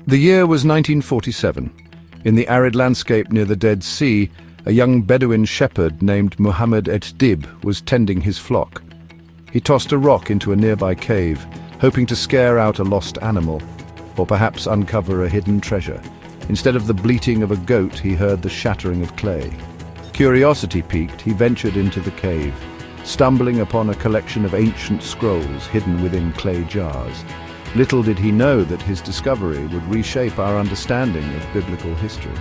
The year was 1947. In the arid landscape near the Dead Sea, a young Bedouin shepherd named Muhammad et-Dib was tending his flock. He tossed a rock into a nearby cave, hoping to scare out a lost animal, or perhaps uncover a hidden treasure. Instead of the bleating of a goat, he heard the shattering of clay. Curiosity piqued, he ventured into the cave, stumbling upon a collection of ancient scrolls hidden within clay jars. Little did he know that his discovery would reshape our understanding of biblical history.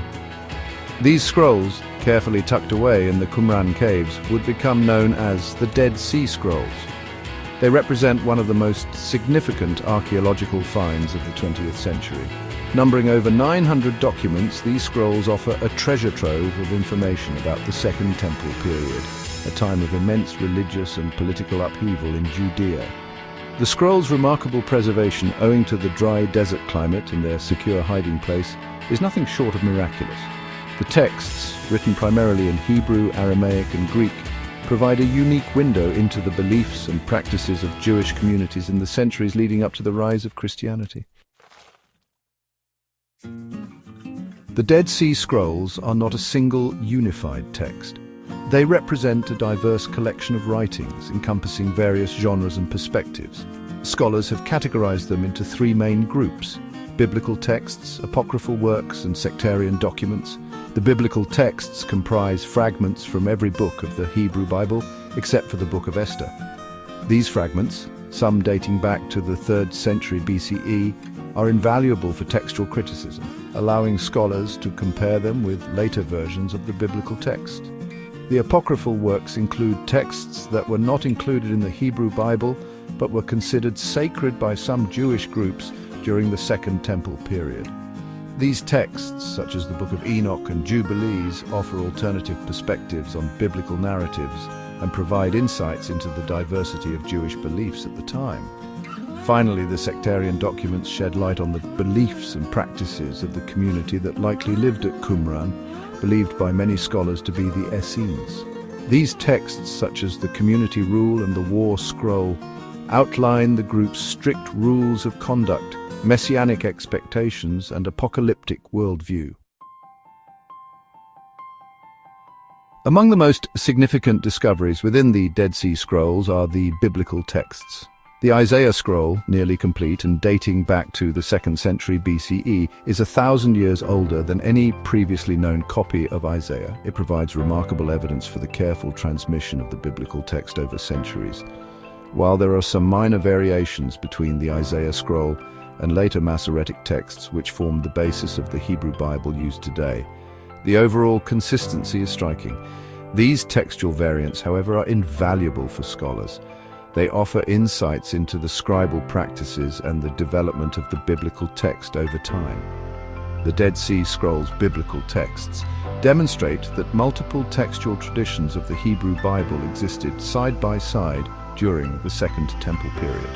These scrolls, carefully tucked away in the Qumran caves, would become known as the Dead Sea Scrolls. They represent one of the most significant archaeological finds of the 20th century. Numbering over 900 documents, these scrolls offer a treasure trove of information about the Second Temple period, a time of immense religious and political upheaval in Judea. The scrolls' remarkable preservation, owing to the dry desert climate and their secure hiding place, is nothing short of miraculous. The texts, written primarily in Hebrew, Aramaic and Greek, provide a unique window into the beliefs and practices of Jewish communities in the centuries leading up to the rise of Christianity. The Dead Sea Scrolls are not a single, unified text. They represent a diverse collection of writings encompassing various genres and perspectives. Scholars have categorized them into three main groups: biblical texts, apocryphal works, and sectarian documents. The biblical texts comprise fragments from every book of the Hebrew Bible, except for the Book of Esther. These fragments, some dating back to the 3rd century BCE, are invaluable for textual criticism, allowing scholars to compare them with later versions of the biblical text. The apocryphal works include texts that were not included in the Hebrew Bible, but were considered sacred by some Jewish groups during the Second Temple period. These texts, such as the Book of Enoch and Jubilees, offer alternative perspectives on biblical narratives and provide insights into the diversity of Jewish beliefs at the time. Finally, the sectarian documents shed light on the beliefs and practices of the community that likely lived at Qumran, believed by many scholars to be the Essenes. These texts, such as the Community Rule and the War Scroll, outline the group's strict rules of conduct, messianic expectations, and apocalyptic worldview. Among the most significant discoveries within the Dead Sea Scrolls are the biblical texts. The Isaiah scroll, nearly complete and dating back to the 2nd century BCE, is 1,000 years older than any previously known copy of Isaiah. It provides remarkable evidence for the careful transmission of the biblical text over centuries. While there are some minor variations between the Isaiah scroll and later Masoretic texts which form the basis of the Hebrew Bible used today, the overall consistency is striking. These textual variants, however, are invaluable for scholars. They offer insights into the scribal practices and the development of the biblical text over time. The Dead Sea Scrolls' biblical texts demonstrate that multiple textual traditions of the Hebrew Bible existed side by side during the Second Temple period.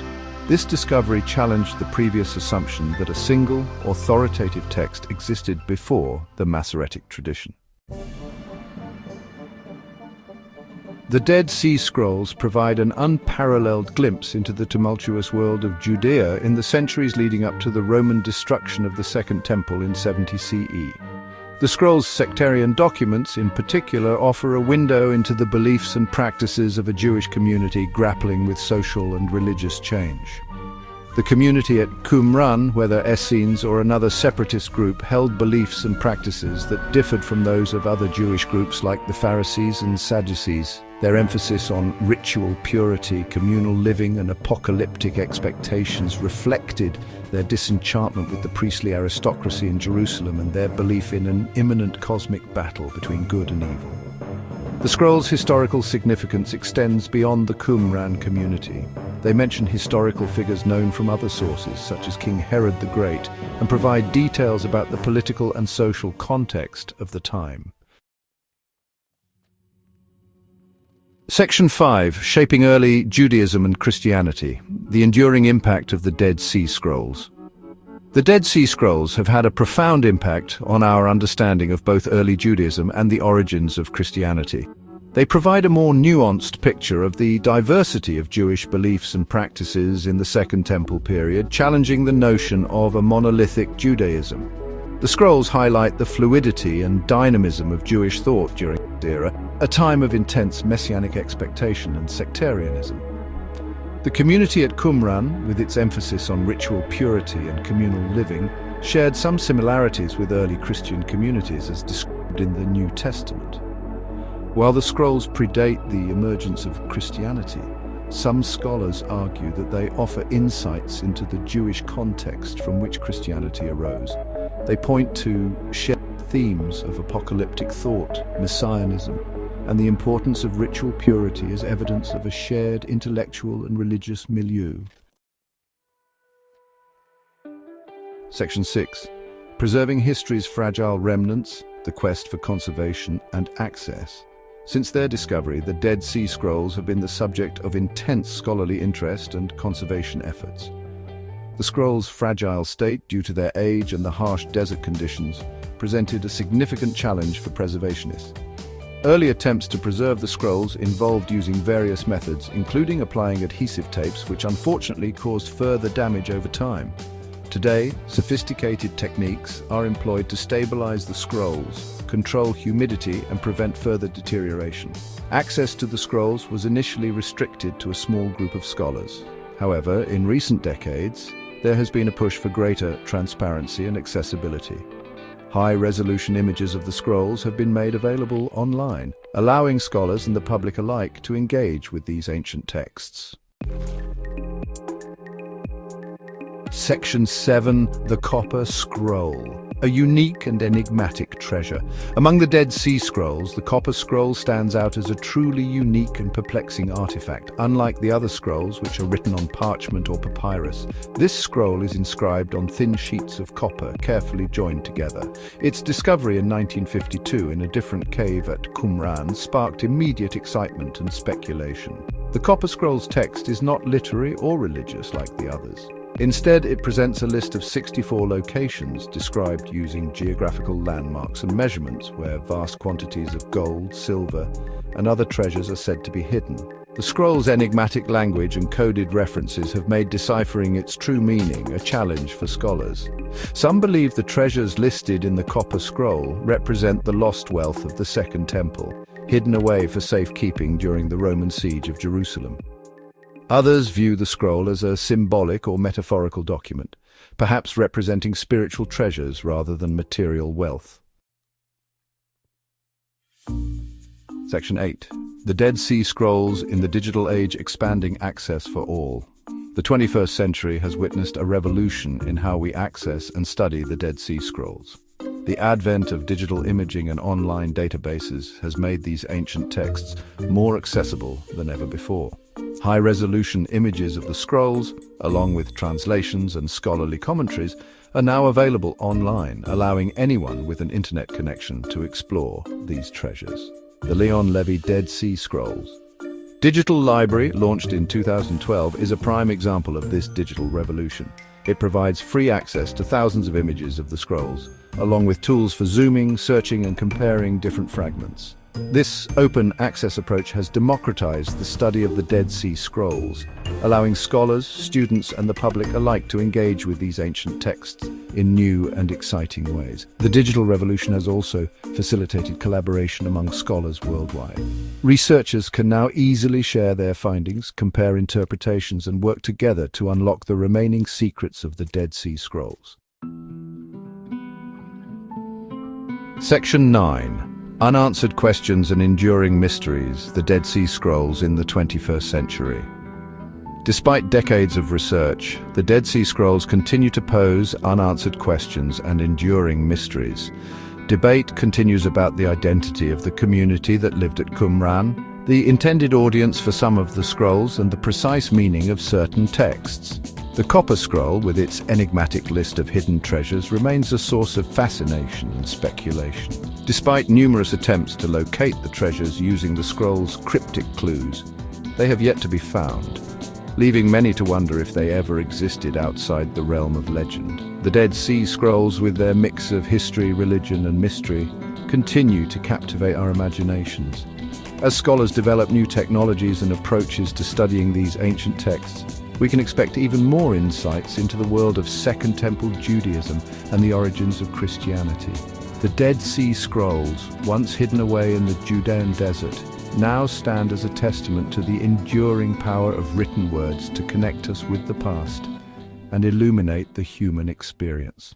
This discovery challenged the previous assumption that a single, authoritative text existed before the Masoretic tradition. The Dead Sea Scrolls provide an unparalleled glimpse into the tumultuous world of Judea in the centuries leading up to the Roman destruction of the Second Temple in 70 CE. The scrolls' sectarian documents, in particular, offer a window into the beliefs and practices of a Jewish community grappling with social and religious change. The community at Qumran, whether Essenes or another separatist group, held beliefs and practices that differed from those of other Jewish groups like the Pharisees and Sadducees. Their emphasis on ritual purity, communal living, and apocalyptic expectations reflected their disenchantment with the priestly aristocracy in Jerusalem and their belief in an imminent cosmic battle between good and evil. The scroll's historical significance extends beyond the Qumran community. They mention historical figures known from other sources, such as King Herod the Great, and provide details about the political and social context of the time. Section 5. Shaping Early Judaism and Christianity. The enduring impact of the Dead Sea Scrolls. The Dead Sea Scrolls have had a profound impact on our understanding of both early Judaism and the origins of Christianity. They provide a more nuanced picture of the diversity of Jewish beliefs and practices in the Second Temple period, challenging the notion of a monolithic Judaism. The scrolls highlight the fluidity and dynamism of Jewish thought during this era, a time of intense messianic expectation and sectarianism. The community at Qumran, with its emphasis on ritual purity and communal living, shared some similarities with early Christian communities as described in the New Testament. While the scrolls predate the emergence of Christianity, some scholars argue that they offer insights into the Jewish context from which Christianity arose. They point to shared themes of apocalyptic thought, messianism, and the importance of ritual purity as evidence of a shared intellectual and religious milieu. Section 6. Preserving history's fragile remnants, the quest for conservation and access. Since their discovery, the Dead Sea Scrolls have been the subject of intense scholarly interest and conservation efforts. The scrolls' fragile state, due to their age and the harsh desert conditions, presented a significant challenge for preservationists. Early attempts to preserve the scrolls involved using various methods, including applying adhesive tapes, which unfortunately caused further damage over time. Today, sophisticated techniques are employed to stabilize the scrolls, control humidity, and prevent further deterioration. Access to the scrolls was initially restricted to a small group of scholars. However, in recent decades, there has been a push for greater transparency and accessibility. High-resolution images of the scrolls have been made available online, allowing scholars and the public alike to engage with these ancient texts. Section 7. The Copper Scroll. A unique and enigmatic treasure. Among the Dead Sea Scrolls, the Copper Scroll stands out as a truly unique and perplexing artifact. Unlike the other scrolls, which are written on parchment or papyrus, this scroll is inscribed on thin sheets of copper, carefully joined together. Its discovery in 1952 in a different cave at Qumran sparked immediate excitement and speculation. The Copper Scroll's text is not literary or religious like the others. Instead, it presents a list of 64 locations described using geographical landmarks and measurements where vast quantities of gold, silver, and other treasures are said to be hidden. The scroll's enigmatic language and coded references have made deciphering its true meaning a challenge for scholars. Some believe the treasures listed in the Copper Scroll represent the lost wealth of the Second Temple, hidden away for safekeeping during the Roman siege of Jerusalem. Others view the scroll as a symbolic or metaphorical document, perhaps representing spiritual treasures rather than material wealth. Section 8. The Dead Sea Scrolls in the Digital Age, expanding access for all. The 21st century has witnessed a revolution in how we access and study the Dead Sea Scrolls. The advent of digital imaging and online databases has made these ancient texts more accessible than ever before. High-resolution images of the scrolls, along with translations and scholarly commentaries, are now available online, allowing anyone with an internet connection to explore these treasures. The Leon Levy Dead Sea Scrolls. Digital Library, launched in 2012, is a prime example of this digital revolution. It provides free access to thousands of images of the scrolls, along with tools for zooming, searching, and comparing different fragments. This open access approach has democratized the study of the Dead Sea Scrolls, allowing scholars, students, and the public alike to engage with these ancient texts in new and exciting ways. The digital revolution has also facilitated collaboration among scholars worldwide. Researchers can now easily share their findings, compare interpretations, and work together to unlock the remaining secrets of the Dead Sea Scrolls. Section 9. Unanswered Questions and Enduring Mysteries, the Dead Sea Scrolls in the 21st Century. Despite decades of research, the Dead Sea Scrolls continue to pose unanswered questions and enduring mysteries. Debate continues about the identity of the community that lived at Qumran, the intended audience for some of the scrolls, and the precise meaning of certain texts. The Copper Scroll, with its enigmatic list of hidden treasures, remains a source of fascination and speculation. Despite numerous attempts to locate the treasures using the scroll's cryptic clues, they have yet to be found, leaving many to wonder if they ever existed outside the realm of legend. The Dead Sea Scrolls, with their mix of history, religion, and mystery, continue to captivate our imaginations. As scholars develop new technologies and approaches to studying these ancient texts, we can expect even more insights into the world of Second Temple Judaism and the origins of Christianity. The Dead Sea Scrolls, once hidden away in the Judean desert, now stand as a testament to the enduring power of written words to connect us with the past and illuminate the human experience.